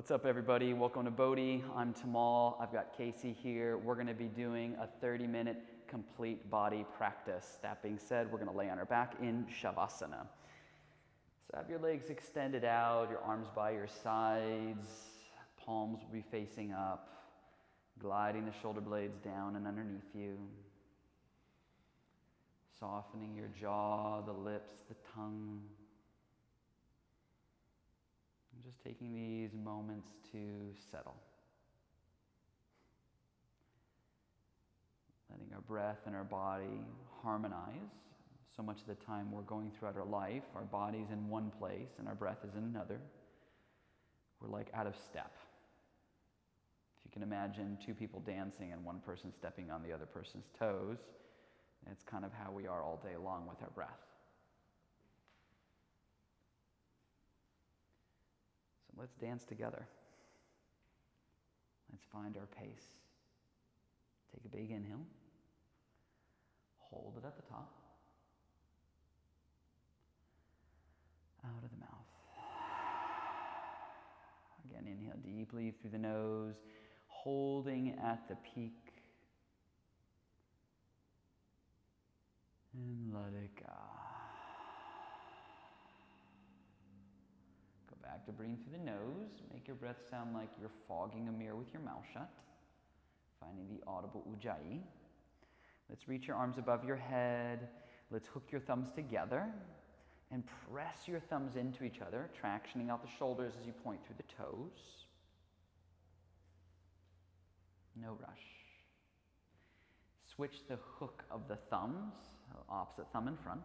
What's up, everybody? Welcome to BODHI. I'm Tamal. I've got Casey here. We're going to be doing a 30-minute complete body practice. That being said, we're going to lay on our back in Shavasana. So have your legs extended out, your arms by your sides, palms will be facing up, gliding the shoulder blades down and underneath you, softening your jaw, the lips, the tongue. And just taking these moments to settle. Letting our breath and our body harmonize. So much of the time we're going throughout our life, our body's in one place and our breath is in another. We're like out of step. If you can imagine two people dancing and one person stepping on the other person's toes, it's kind of how we are all day long with our breath. So let's dance together. Let's find our pace. Take a big inhale. Hold it at the top. Out of the mouth. Again, inhale deeply through the nose, holding at the peak. And let it go. Go back to breathing through the nose. Make your breath sound like you're fogging a mirror with your mouth shut. Finding the audible ujjayi. Let's reach your arms above your head. Let's hook your thumbs together and press your thumbs into each other, tractioning out the shoulders as you point through the toes. No rush. Switch the hook of the thumbs, opposite thumb in front.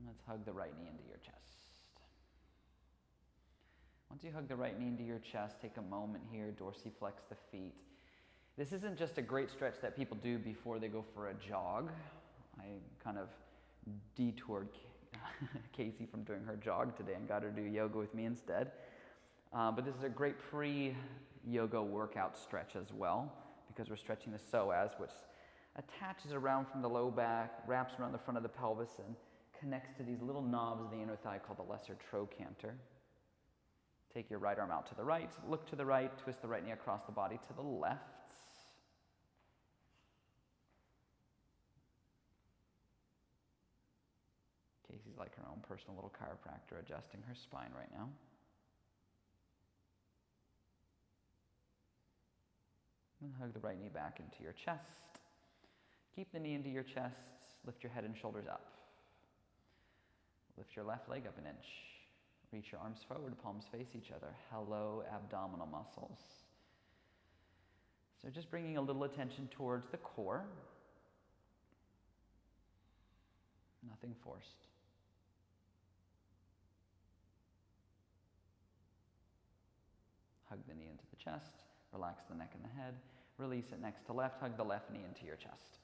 Let's hug the right knee into your chest. Once you hug the right knee into your chest, take a moment here, dorsiflex the feet. This isn't just a great stretch that people do before they go for a jog. I kind of detoured Casey from doing her jog today and got her to do yoga with me instead. But this is a great pre-yoga workout stretch as well, because we're stretching the psoas, which attaches around from the low back, wraps around the front of the pelvis, and connects to these little knobs of the inner thigh called the lesser trochanter. Take your right arm out to the right, look to the right, twist the right knee across the body to the left. Casey's like her own personal little chiropractor adjusting her spine right now. And hug the right knee back into your chest. Keep the knee into your chest, lift your head and shoulders up. Lift your left leg up an inch. Reach your arms forward, palms face each other. Hello, abdominal muscles. So just bringing a little attention towards the core. Nothing forced. Hug the knee into the chest. Relax the neck and the head. Release it next to left. Hug the left knee into your chest.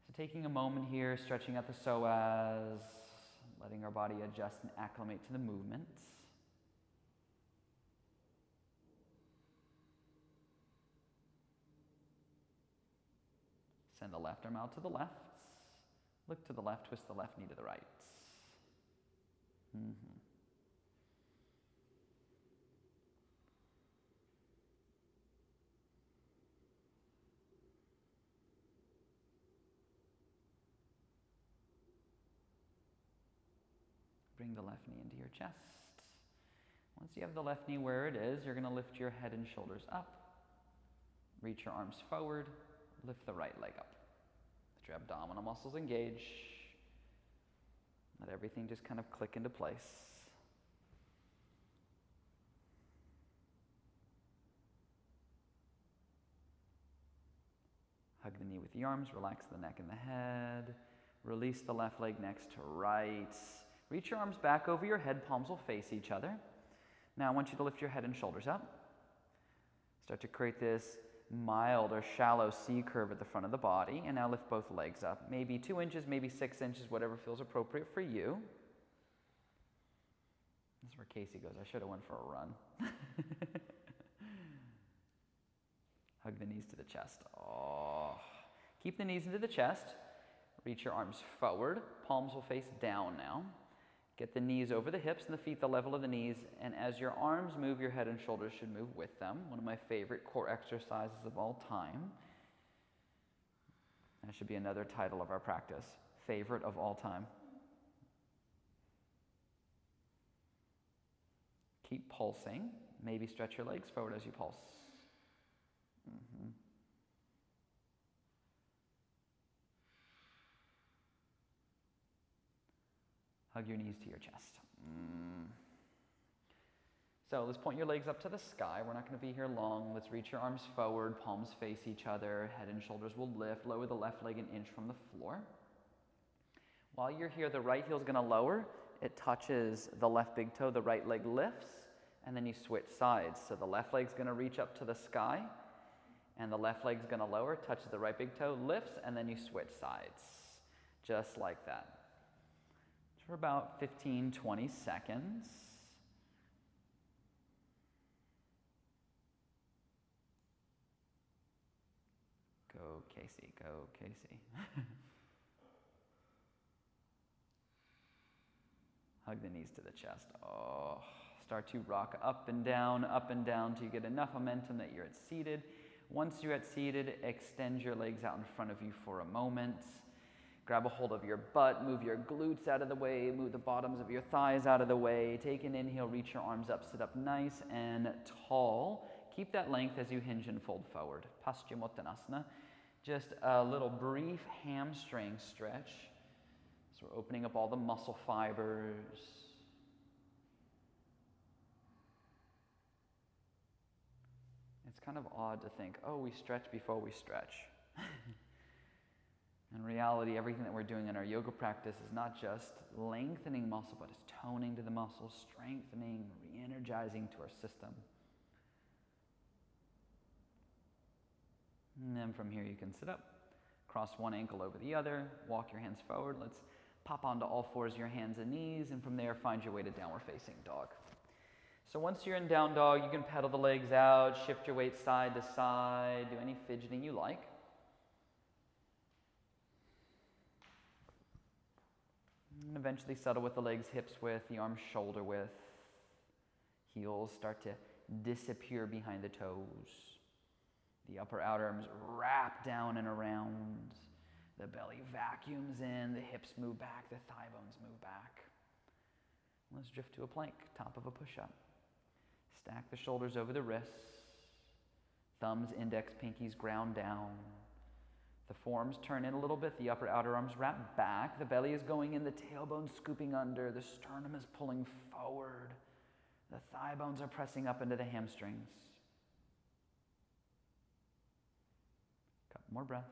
So taking a moment here, stretching out the psoas, letting our body adjust and acclimate to the movements. Send the left arm out to the left. Look to the left, twist the left knee to the right. Bring the left knee into your chest. Once you have the left knee where it is, you're going to lift your head and shoulders up. Reach your arms forward. Lift the right leg up. Let your abdominal muscles engage. Let everything just kind of click into place. Hug the knee with the arms. Relax the neck and the head. Release the left leg next to right. Reach your arms back over your head, palms will face each other. Now I want you to lift your head and shoulders up. Start to create this mild or shallow C curve at the front of the body, and now lift both legs up. Maybe 2 inches, maybe 6 inches, whatever feels appropriate for you. This is where Casey goes, I should have went for a run. Hug the knees to the chest. Oh. Keep the knees into the chest. Reach your arms forward. Palms will face down now. Get the knees over the hips and the feet the level of the knees, and as your arms move, your head and shoulders should move with them. One of my favorite core exercises of all time. That should be another title of our practice. Favorite of all time. Keep pulsing. Maybe stretch your legs forward as you pulse. Hug your knees to your chest. So let's point your legs up to the sky. We're not going to be here long. Let's reach your arms forward, palms face each other, head and shoulders will lift. Lower the left leg an inch from the floor. While you're here, the right heel is going to lower. It touches the left big toe, the right leg lifts, and then you switch sides. So the left leg's going to reach up to the sky, and the left leg's going to lower, touches the right big toe, lifts, and then you switch sides. Just like that. For about 15, 20 seconds. Go, Casey, go, Casey. Hug the knees to the chest. Oh, start to rock up and down till you get enough momentum that you're at seated. Once you're at seated, extend your legs out in front of you for a moment. Grab a hold of your butt, move your glutes out of the way, move the bottoms of your thighs out of the way. Take an inhale, reach your arms up, sit up nice and tall. Keep that length as you hinge and fold forward. Paschimottanasana. Just a little brief hamstring stretch. So we're opening up all the muscle fibers. It's kind of odd to think, oh, we stretch before we stretch. In reality, everything that we're doing in our yoga practice is not just lengthening muscle, but it's toning to the muscle, strengthening, re-energizing to our system. And then from here you can sit up, cross one ankle over the other, walk your hands forward. Let's pop onto all fours, your hands and knees, and from there find your way to downward facing dog. So once you're in down dog, you can pedal the legs out, shift your weight side to side, do any fidgeting you like. And eventually settle with the legs hips width, the arms shoulder width. Heels start to disappear behind the toes. The upper outer arms wrap down and around. The belly vacuums in, the hips move back, the thigh bones move back. Let's drift to a plank, top of a push-up. Stack the shoulders over the wrists. Thumbs, index, pinkies ground down. The forearms turn in a little bit, the upper outer arms wrap back, the belly is going in, the tailbone scooping under, the sternum is pulling forward, the thigh bones are pressing up into the hamstrings. Couple more breaths.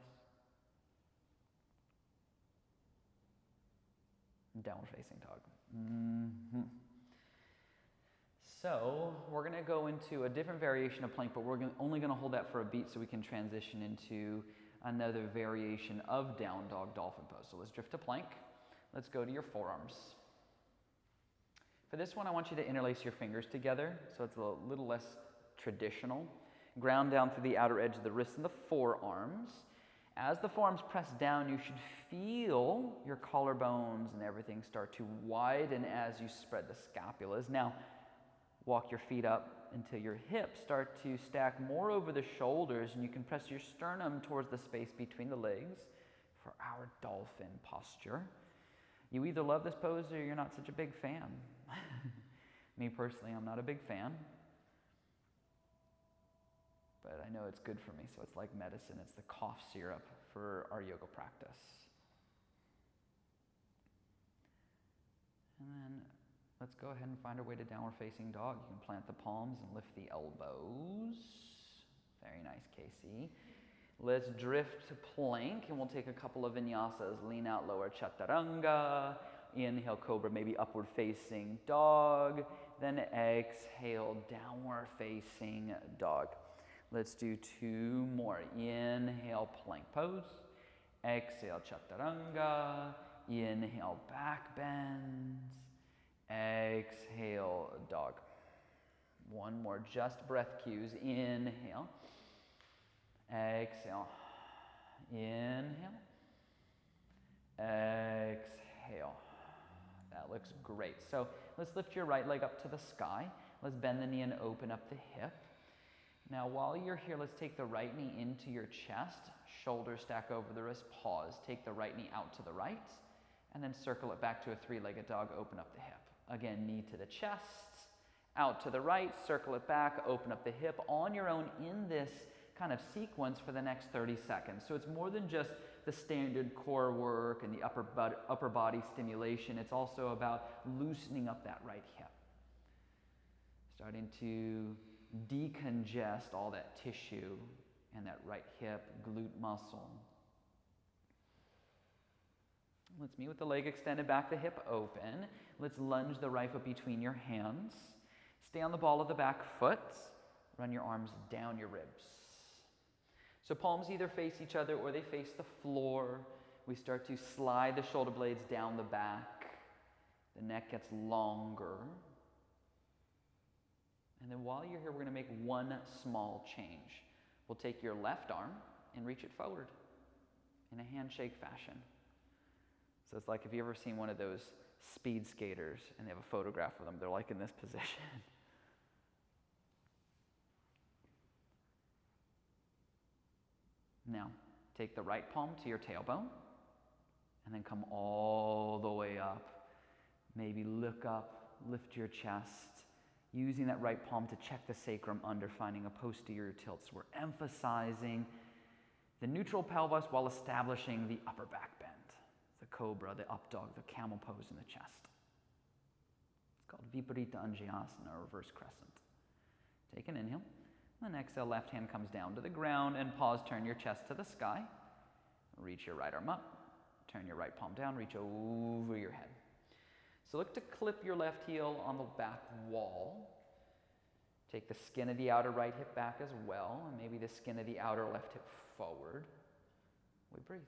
Downward facing dog. So we're going to go into a different variation of plank, but we're only going to hold that for a beat so we can transition into another variation of down dog dolphin pose. So let's drift to plank. Let's go to your forearms. For this one, I want you to interlace your fingers together so it's a little less traditional. Ground down through the outer edge of the wrists and the forearms. As the forearms press down, you should feel your collarbones and everything start to widen as you spread the scapulas. Now, walk your feet up until your hips start to stack more over the shoulders, and you can press your sternum towards the space between the legs for our dolphin posture. You either love this pose or you're not such a big fan. Me personally, I'm not a big fan. But I know it's good for me, so it's like medicine. It's the cough syrup for our yoga practice. And then let's go ahead and find our way to downward facing dog. You can plant the palms and lift the elbows. Very nice, Casey. Let's drift to plank, and we'll take a couple of vinyasas. Lean out, lower chaturanga. Inhale, cobra, maybe upward facing dog. Then exhale, downward facing dog. Let's do two more. Inhale, plank pose. Exhale, chaturanga. Inhale, back bend. Exhale, dog. One more, just breath cues. Inhale. Exhale. Inhale. Exhale. That That looks great. So let's lift your right leg up to the sky. Let's bend the knee and open up the hip. Now while you're here, let's take the right knee into your chest, shoulders stack over the wrist, pause. Take the right knee out to the right, and then circle it back to a three-legged dog, open up the hip. Again, knee to the chest, out to the right, circle it back, open up the hip on your own in this kind of sequence for the next 30 seconds. So it's more than just the standard core work and the upper body stimulation. It's also about loosening up that right hip. Starting to decongest all that tissue and that right hip, glute muscle. Let's meet with the leg extended back, the hip open. Let's lunge the right foot between your hands. Stay on the ball of the back foot. Run your arms down your ribs. So palms either face each other or they face the floor. We start to slide the shoulder blades down the back. The neck gets longer. And then while you're here, we're going to make one small change. We'll take your left arm and reach it forward in a handshake fashion. So it's like if you've ever seen one of those speed skaters and they have a photograph of them, they're like in this position. Now, take the right palm to your tailbone and then come all the way up. Maybe look up, lift your chest, using that right palm to check the sacrum under, finding a posterior tilt. So we're emphasizing the neutral pelvis while establishing the upper back bend. The cobra, the up dog, the camel pose in the chest. It's called Viparita Anjayasana, or reverse crescent. Take an inhale. Then exhale, left hand comes down to the ground and pause, turn your chest to the sky. Reach your right arm up, turn your right palm down, reach over your head. So look to clip your left heel on the back wall. Take the skin of the outer right hip back as well, and maybe the skin of the outer left hip forward. We breathe.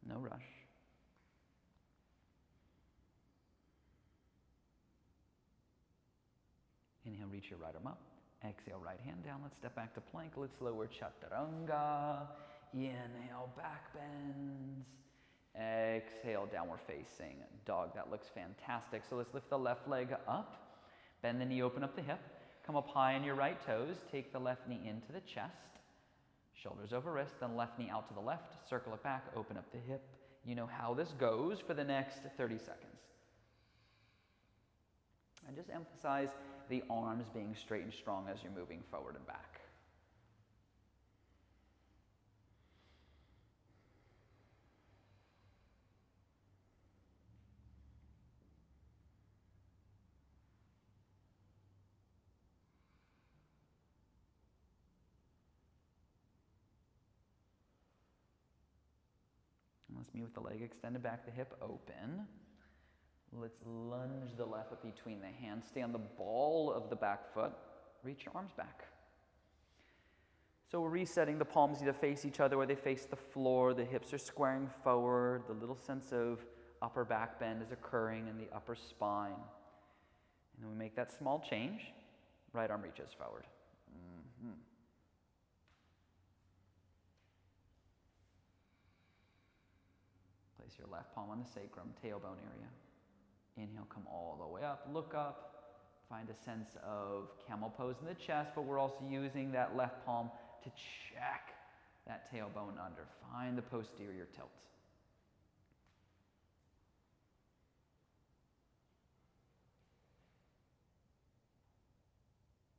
No rush. Inhale, reach your right arm up. Exhale, right hand down. Let's step back to plank. Let's lower chaturanga. Inhale, back bends. Exhale, downward facing dog. That looks fantastic. So let's lift the left leg up. Bend the knee, open up the hip. Come up high on your right toes. Take the left knee into the chest. Shoulders over wrist, then left knee out to the left. Circle it back, open up the hip. You know how this goes for the next 30 seconds. And just emphasize the arms being straight and strong as you're moving forward and back. Let's meet with the leg extended back, the hip open. Let's lunge the left foot between the hands. Stay on the ball of the back foot. Reach your arms back. So we're resetting. The palms either face each other or they face the floor. The hips are squaring forward. The little sense of upper back bend is occurring in the upper spine. And then we make that small change. Right arm reaches forward. Place your left palm on the sacrum, tailbone area. Inhale, come all the way up, look up, find a sense of camel pose in the chest, but we're also using that left palm to check that tailbone under. Find the posterior tilt.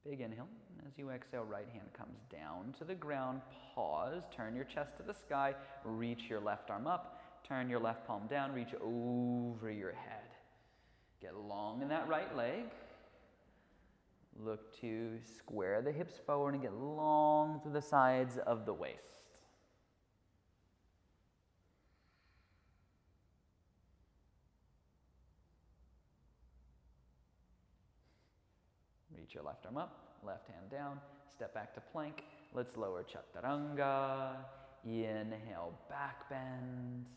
Big inhale. As you exhale, right hand comes down to the ground. Pause, turn your chest to the sky, reach your left arm up, turn your left palm down, reach over your head. Get long in that right leg. Look to square the hips forward and get long through the sides of the waist. Reach your left arm up, left hand down, step back to plank. Let's lower chaturanga. Inhale, back bend.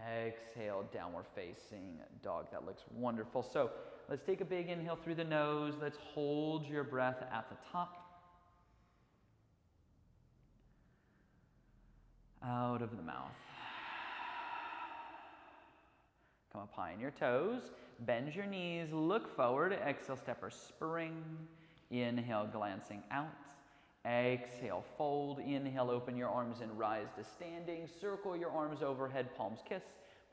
Exhale, downward facing dog. That looks wonderful. So let's take a big inhale through the nose. Let's hold your breath at the top. Out of the mouth. Come up high on your toes. Bend your knees, look forward. Exhale, step or spring. Inhale, glancing out. Exhale, fold. Inhale, open your arms and rise to standing. Circle your arms overhead, palms kiss.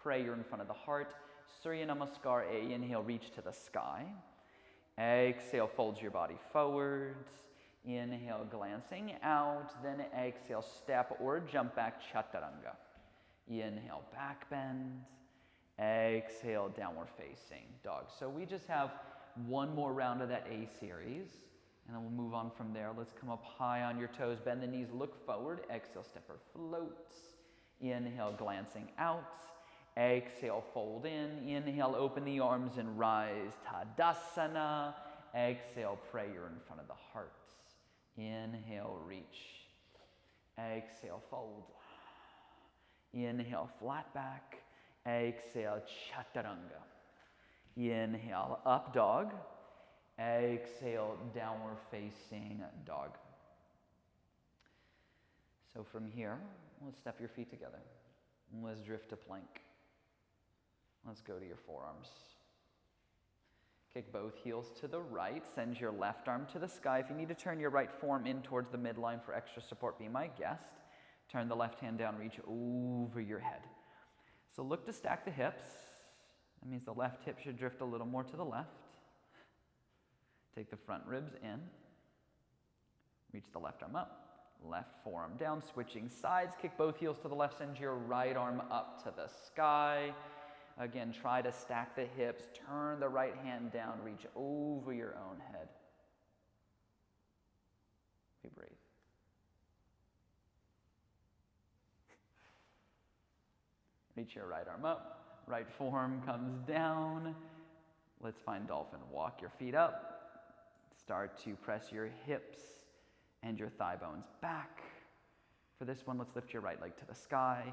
Prayer in front of the heart. Surya Namaskar A. Inhale, reach to the sky. Exhale, fold your body forwards. Inhale, glancing out. Then exhale, step or jump back, Chaturanga. Inhale, back bend. Exhale, downward facing dog. So we just have one more round of that A series, and then we'll move on from there. Let's come up high on your toes, bend the knees, look forward. Exhale, step or floats. Inhale, glancing out. Exhale, fold in. Inhale, open the arms and rise, Tadasana. Exhale, prayer in front of the heart. Inhale, reach. Exhale, fold. Inhale, flat back. Exhale, Chaturanga. Inhale, up dog. Exhale, downward facing dog. So from here, let's step your feet together. Let's drift to plank. Let's go to your forearms. Kick both heels to the right. Send your left arm to the sky. If you need to turn your right forearm in towards the midline for extra support, be my guest. Turn the left hand down, reach over your head. So look to stack the hips. That means the left hip should drift a little more to the left. Take the front ribs in. Reach the left arm up. Left forearm down. Switching sides. Kick both heels to the left. Send your right arm up to the sky. Again, try to stack the hips. Turn the right hand down. Reach over your own head. We breathe. Reach your right arm up. Right forearm comes down. Let's find dolphin. Walk your feet up. Start to press your hips and your thigh bones back. For this one, let's lift your right leg to the sky.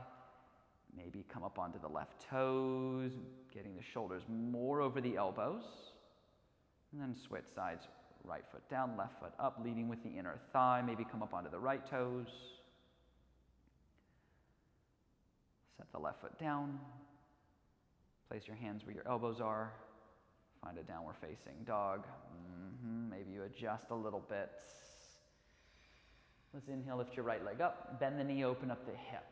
Maybe come up onto the left toes, getting the shoulders more over the elbows. And then switch sides. Right foot down, left foot up, leading with the inner thigh. Maybe come up onto the right toes. Set the left foot down. Place your hands where your elbows are. Find a downward facing dog. Maybe you adjust a little bit. Let's inhale, lift your right leg up. Bend the knee, open up the hip.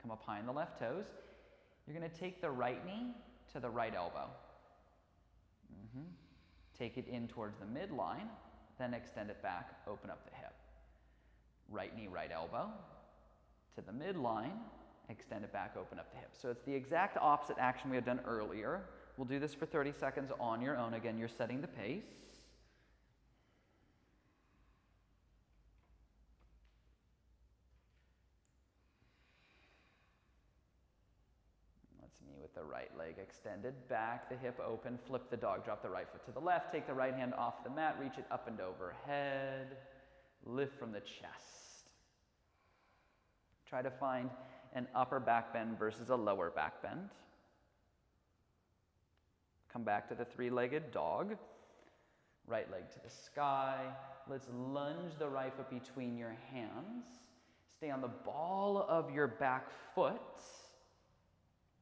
Come up high on the left toes. You're going to take the right knee to the right elbow. Take it in towards the midline. Then extend it back, open up the hip. Right knee, right elbow. To the midline. Extend it back, open up the hip. So it's the exact opposite action we had done earlier. We'll do this for 30 seconds on your own. Again, you're setting the pace. That's me with the right leg extended, back, the hip open, flip the dog, drop the right foot to the left, take the right hand off the mat, reach it up and overhead, lift from the chest. Try to find an upper back bend versus a lower back bend. Come back to the three-legged dog. Right leg to the sky. Let's lunge the right foot between your hands. Stay on the ball of your back foot.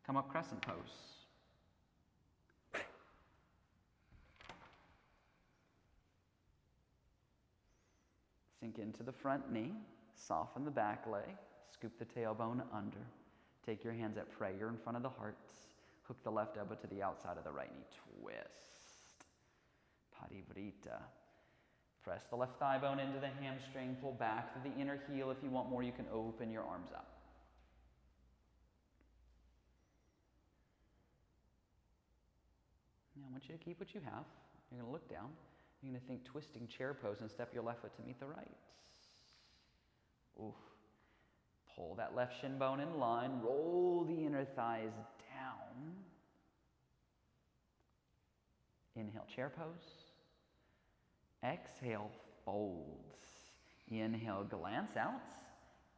Come up crescent pose. Sink into the front knee. Soften the back leg. Scoop the tailbone under. Take your hands at prayer in front of the heart. Hook the left elbow to the outside of the right knee. Twist. Parivrita. Press the left thigh bone into the hamstring. Pull back to the inner heel. If you want more, you can open your arms up. Now I want you to keep what you have. You're going to look down. You're going to think twisting chair pose and step your left foot to meet the right. Oof. Pull that left shin bone in line. Roll the inner thighs down. Inhale, chair pose. Exhale, folds. Inhale, glance out.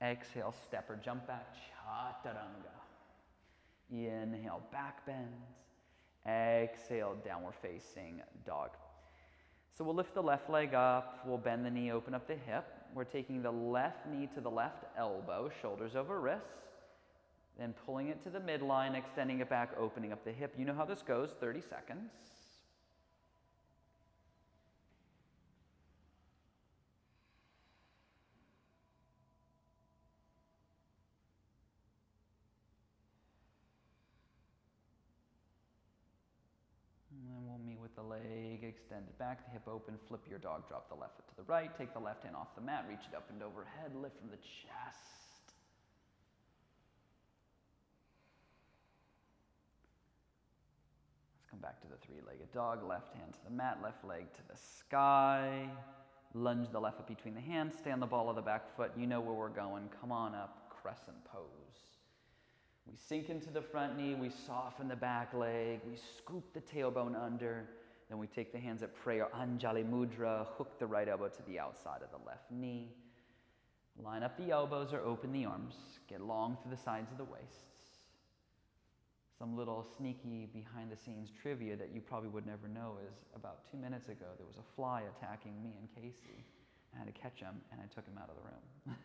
Exhale, step or jump back, Chaturanga. Inhale, back bends. Exhale, downward facing dog. So we'll lift the left leg up. We'll bend the knee, open up the hip. We're taking the left knee to the left elbow, shoulders over wrists. Then pulling it to the midline, extending it back, opening up the hip. You know how this goes, 30 seconds. And then we'll meet with the leg, extend it back, the hip open, flip your dog, drop the left foot to the right, take the left hand off the mat, reach it up and overhead, lift from the chest. Come back to the three-legged dog, left hand to the mat, left leg to the sky. Lunge the left foot between the hands, stay on the ball of the back foot. You know where we're going. Come on up, crescent pose. We sink into the front knee, we soften the back leg, we scoop the tailbone under, then we take the hands at prayer, Anjali Mudra, hook the right elbow to the outside of the left knee. Line up the elbows or open the arms. Get long through the sides of the waist. Some little sneaky behind-the-scenes trivia that you probably would never know is about 2 minutes ago, there was a fly attacking me and Casey. I had to catch him, and I took him out of the room.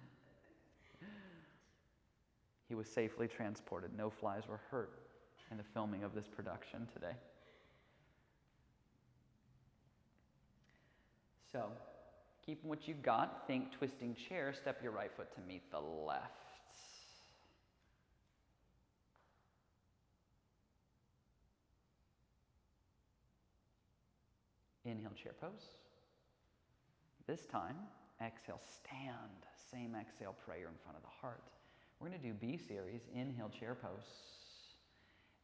He was safely transported. No flies were hurt in the filming of this production today. So, keeping what you got, think twisting chair, step your right foot to meet the left. Inhale, chair pose. This time, exhale, stand. Same exhale, prayer in front of the heart. We're going to do B series. Inhale, chair pose.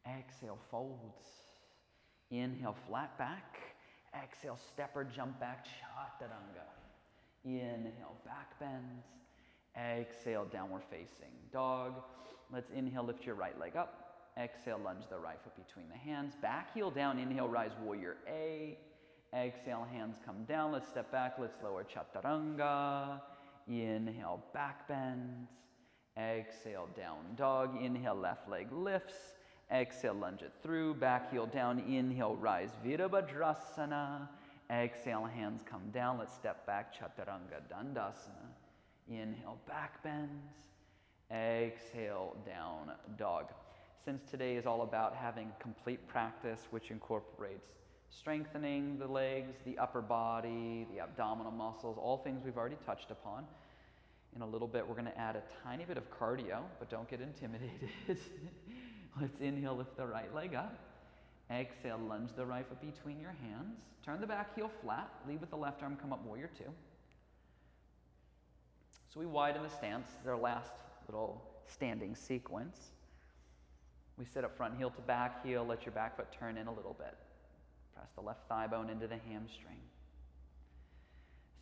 Exhale, folds. Inhale, flat back. Exhale, stepper, jump back, chaturanga. Inhale, back bends. Exhale, downward facing dog. Let's inhale, lift your right leg up. Exhale, lunge the right foot between the hands. Back heel down, inhale, rise, warrior A. Exhale, hands come down. Let's step back. Let's lower chaturanga. Inhale, back bends. Exhale, down dog. Inhale, left leg lifts. Exhale, lunge it through. Back heel down. Inhale, rise, Virabhadrasana. Exhale, hands come down. Let's step back, chaturanga dandasana. Inhale, back bends. Exhale, down dog. Since today is all about having complete practice, which incorporates strengthening the legs, the upper body, the abdominal muscles, all things we've already touched upon. In a little bit, we're going to add a tiny bit of cardio, but don't get intimidated. Let's inhale, lift the right leg up. Exhale, lunge the right foot between your hands. Turn the back heel flat. Lead with the left arm, come up, warrior two. So we widen the stance, their last little standing sequence. We sit up front heel to back heel, let your back foot turn in a little bit. Press the left thigh bone into the hamstring.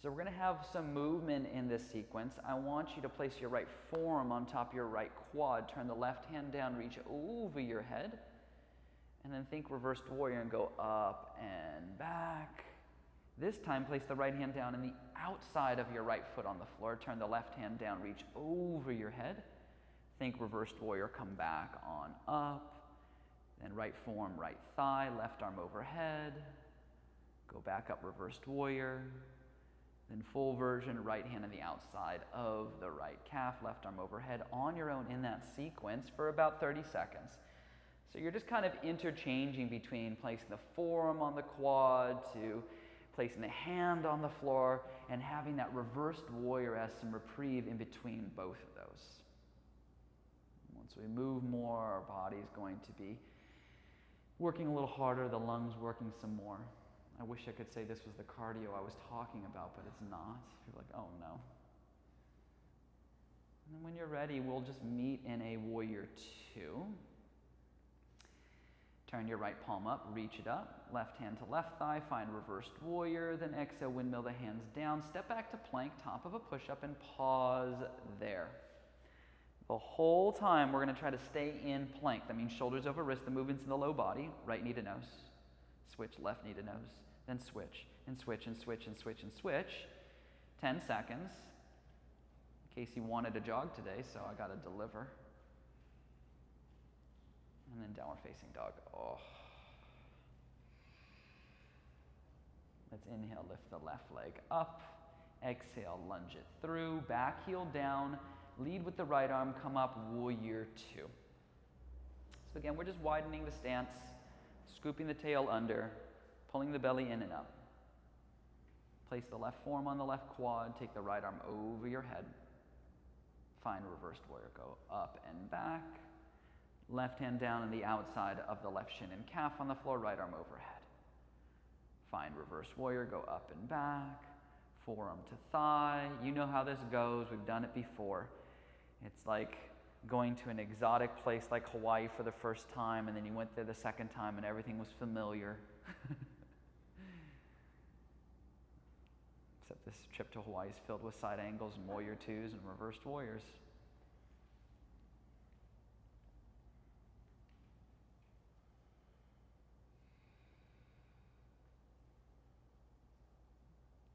So we're going to have some movement in this sequence. I want you to place your right forearm on top of your right quad. Turn the left hand down, reach over your head. And then think reversed warrior and go up and back. This time, place the right hand down in the outside of your right foot on the floor. Turn the left hand down, reach over your head. Think reversed warrior, come back on up. Then right forearm, right thigh, left arm overhead. Go back up, reversed warrior. Then full version, right hand on the outside of the right calf, left arm overhead on your own in that sequence for about 30 seconds. So you're just kind of interchanging between placing the forearm on the quad to placing the hand on the floor and having that reversed warrior as some reprieve in between both of those. Once we move more, our body's going to be working a little harder, the lungs working some more. I wish I could say this was the cardio I was talking about, but it's not. You're like, oh no. And then when you're ready, we'll just meet in a warrior two. Turn your right palm up, reach it up, left hand to left thigh, find reversed warrior, then exhale, windmill the hands down, step back to plank, top of a push-up, and pause there. The whole time, we're going to try to stay in plank. That means shoulders over wrist, the movement's in the low body, right knee to nose, switch, left knee to nose, then switch, and switch, and switch, and switch, and switch. 10 seconds. Casey wanted to jog today, so I got to deliver. And then downward facing dog. Oh. Let's inhale, lift the left leg up. Exhale, lunge it through. Back heel down. Lead with the right arm, come up, warrior two. So again, we're just widening the stance, scooping the tail under, pulling the belly in and up. Place the left forearm on the left quad, take the right arm over your head. Find reversed warrior, go up and back. Left hand down on the outside of the left shin and calf on the floor, right arm overhead. Find reversed warrior, go up and back. Forearm to thigh. You know how this goes, we've done it before. It's like going to an exotic place like Hawaii for the first time, and then you went there the second time and everything was familiar. Except this trip to Hawaii is filled with side angles and warrior twos and reversed warriors.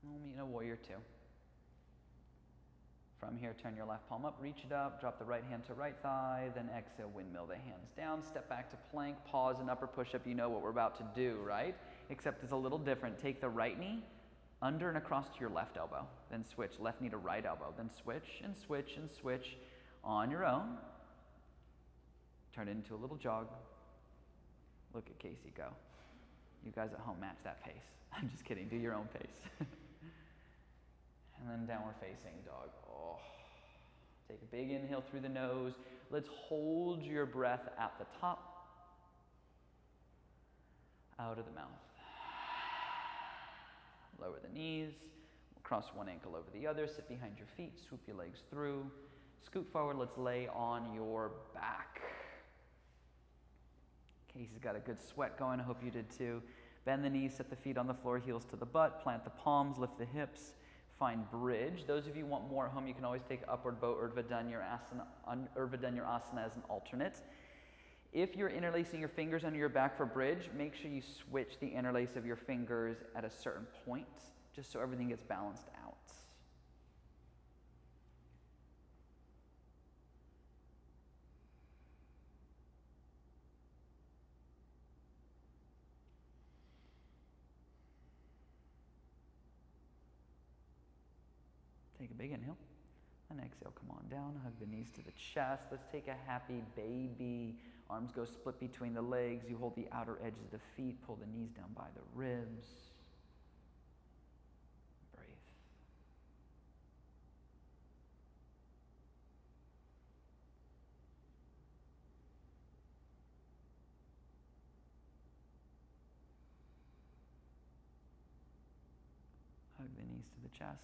We'll meet in a warrior two. From here, turn your left palm up, reach it up, drop the right hand to right thigh, then exhale, windmill the hands down, step back to plank, pause, and upper push-up. You know what we're about to do, right? Except it's a little different. Take the right knee under and across to your left elbow, then switch, left knee to right elbow, then switch and switch and switch on your own. Turn it into a little jog. Look at Casey go. You guys at home match that pace. I'm just kidding, do your own pace. And then downward facing dog. Oh. Take a big inhale through the nose. Let's hold your breath at the top. Out of the mouth. Lower the knees. Cross one ankle over the other. Sit behind your feet. Swoop your legs through. Scoot forward. Let's lay on your back. Casey's got a good sweat going. I hope you did too. Bend the knees. Set the feet on the floor. Heels to the butt. Plant the palms. Lift the hips. Find bridge. Those of you who want more at home, you can always take upward bow Urdhva Dhanurasana as an alternate. If you're interlacing your fingers under your back for bridge, make sure you switch the interlace of your fingers at a certain point, just so everything gets balanced out. Take a big inhale, and exhale, come on down, hug the knees to the chest. Let's take a happy baby. Arms go split between the legs. You hold the outer edges of the feet, pull the knees down by the ribs. Breathe. Hug the knees to the chest.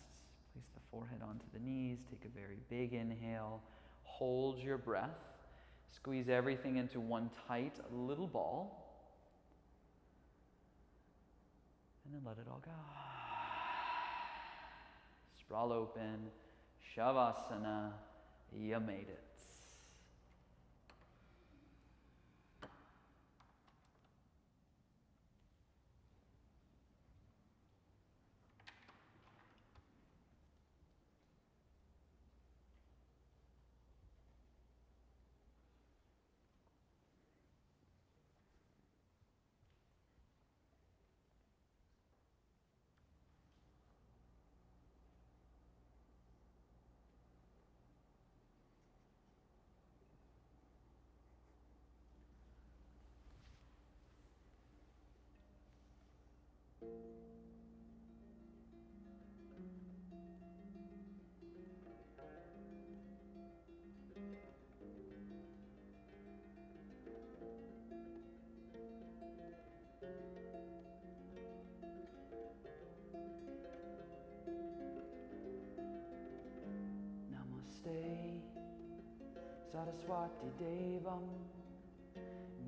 Place the forehead onto the knees. Take a very big inhale. Hold your breath. Squeeze everything into one tight little ball. And then let it all go. Sprawl open. Shavasana. You made it. Saraswati Devam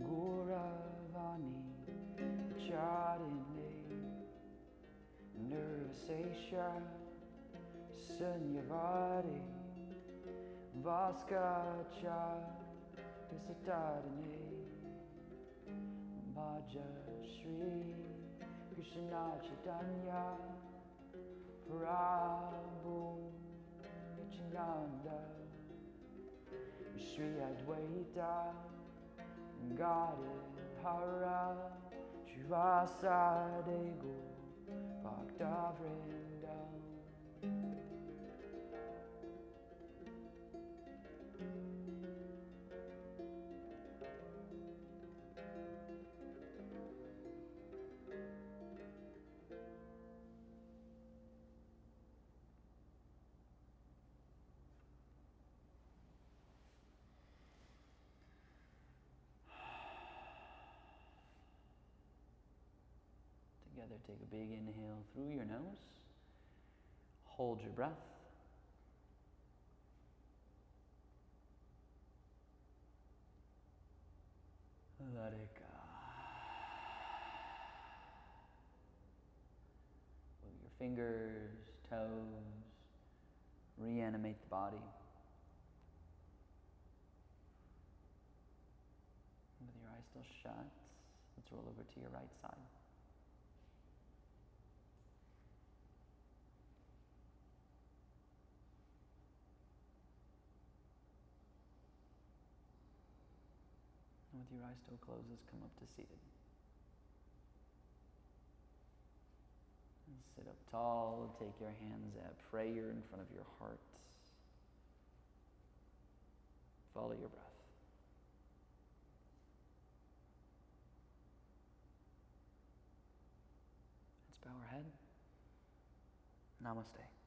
Gauravani Charine Nirvasesha Sanyavari Vaskacha Visatadane Bhaja Shri Krishna Chaitanya Prabhu Nityananda Shri Advaita Gadadhara Srivasade Gaur Bhakta Vrinda. together. Take a big inhale through your nose. Hold your breath. Let it go. Move your fingers, toes. Reanimate the body. With your eyes still shut, let's roll over to your right side. And with your eyes still closed, let's come up to seated. And sit up tall, take your hands at prayer in front of your heart. Follow your breath. Let's bow our head. Namaste.